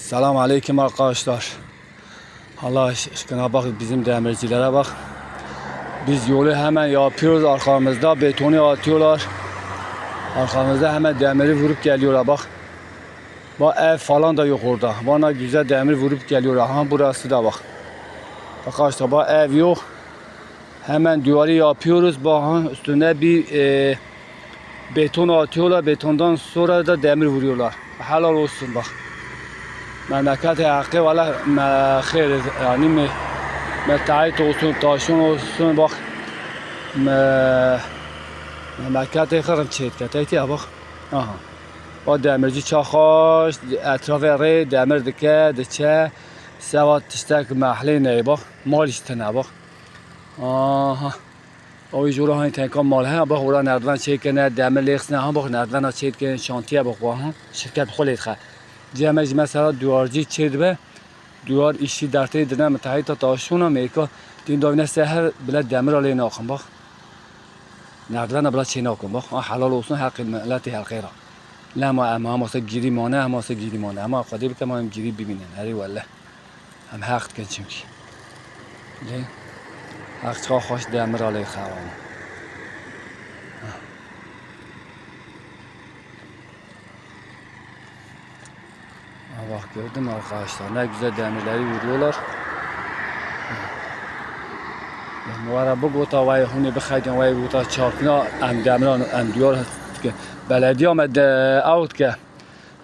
Selam aleyküm arkadaşlar. Allah aşkına bak bizim demircilere bak. Biz yolu hemen yapıyoruz, arkamızda betonu atıyorlar. Arkamızda hemen demiri vurup geliyorlar bak. Bak ev falan da yok orada. Bana güzel demir vurup geliyorlar. Ha burası da bak. Arkadaşlar bak ev yok. Hemen duvarı yapıyoruz. Bak üstüne bir beton atıyorlar. Betondan sonra da demir vuruyorlar. Helal olsun bak. Memleket hakkı valla خیر yani müteahhit olsun, taşın olsun bak memleket خیرم çet kete bak. Aha. O demirci çakoş etrafı re demir dike diçe sevat tiştek mahalle ne bak mal istene bak. Aha. O yüzden hani tenkam mal ha bak orada nereden çekene demir leksine ha bak nereden çekene şantiye bak ha şirket خليت خا جامعه مثلا دوارجی چید به دوار ایشی درته دیدن متحد تاشون امریکا دین داینه سحر بلا دمر علی ناخم باخ نردن بلا چی ناکن باخ حلال olsun حق ملت الخيره لا ما واسه گیری مانه هم واسه گیری مانه اما خودی بتم هم گیری ببینن هری والله هم حق کن چونکی لی حق خوش دمر علی خوان Bak gördün mü arkadaşlar ne güzel demirleri vuruyorlar. Muvara bu gota vay huni bixaydın vay gota çarpına em demiran em diyor ki belediye med out ki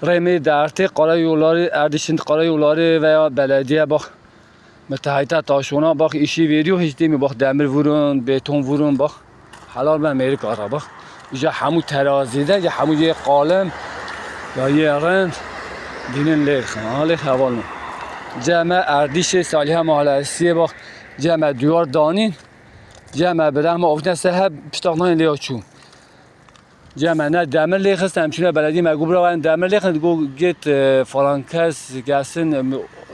remi derti qara yolları erdişin qara yolları veya belediye bak müteahhite taşona bak işi veriyor hiç değil mi bak demir vurun beton vurun bak halal ben Amerika bak ya hamu terazide ya hamu ye qalem ya yerin dinin lirkh مال حوالو جمع اردیش صالح محلسی با جمع دیوار دانین جمع برهم آفتن سحب پشتاقنان لیاچو جمع نه دمر لیخست همچنین بلدی مگو برا و دمر لیخست گو گیت فلان کس gelsin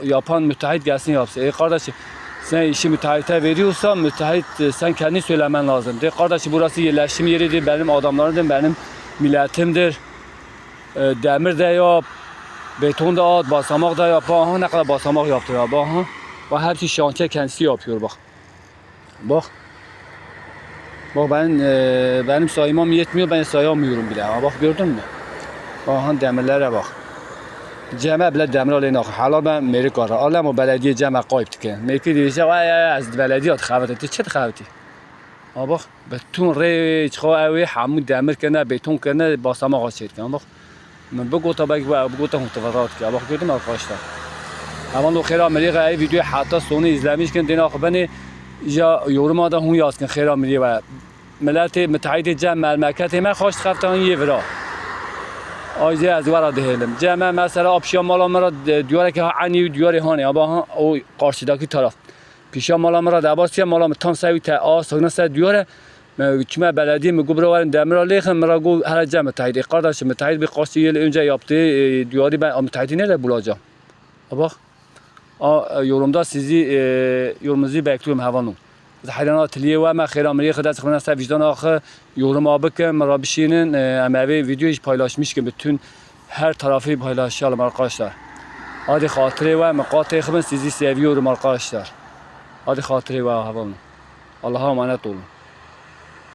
yapan müteahhit gelsin yapsın. Kardeşim sen işi müteahhite veriyorsan müteahhit sen kendin söylemen lazım. De kardeşim burası yerleşim yeridir, benim adamlarımdır, benim milletimdir. Demir de yap. Beton da at, basamak da yap. Aha ne kadar basamak yaptı ya. Bak ha. Bak hepsi şantiye kendisi yapıyor bak. Bak. Bak benim sayımam yetmiyor, ben sayamıyorum bile. Bak gördün mü? Aha demirlere bak. Cem'e bile demir aleyna. Hala ben Amerika'da. Allah mı belediye cem'e kayıptı ki. Meki diyecek vay az belediye at xavati. Çet xavati. Bak beton re çıkıyor hamu demir kene beton kene basamak açıyor ki. Bak. من بگوتا بگوتا متفرات که باید gördüm arkadaşlar. Aman o خیر عملی که ویدیو حتی sonu izlemiş که دینا خبنی یا yoruma da hun yaz ki خیر عملی و ملت متحد جمع مملکت ما خواست خفتن یه ورا. آیزه از ورا دهیلم. جمع مثلا آبشیا مالا مرا دیاره که عنی دیاره هانی آبا او قارشیداکی طرف. پیشا مالا مرا دباسیا مالا تام سوی تا آسونه سر دیاره Kime belediye mi gübre demir lekhin merago her cem müteahhit kardeşim müteahhit bir kaç yıl önce yaptığı diyordu ben müteahhiti nerede bulacağım? Bak yorumda sizi yorumunuzu bekliyorum havanım. Hayran ateliye ve khir ameliye kadar çıkmana vicdan ahı yorum abi ki merabişinin emevi video hiç paylaşmış ki bütün her tarafı paylaşalım arkadaşlar. Hadi hatırı ve mekatı sizi seviyorum arkadaşlar. Hadi hatırı ve havanım. Allah'a emanet olun.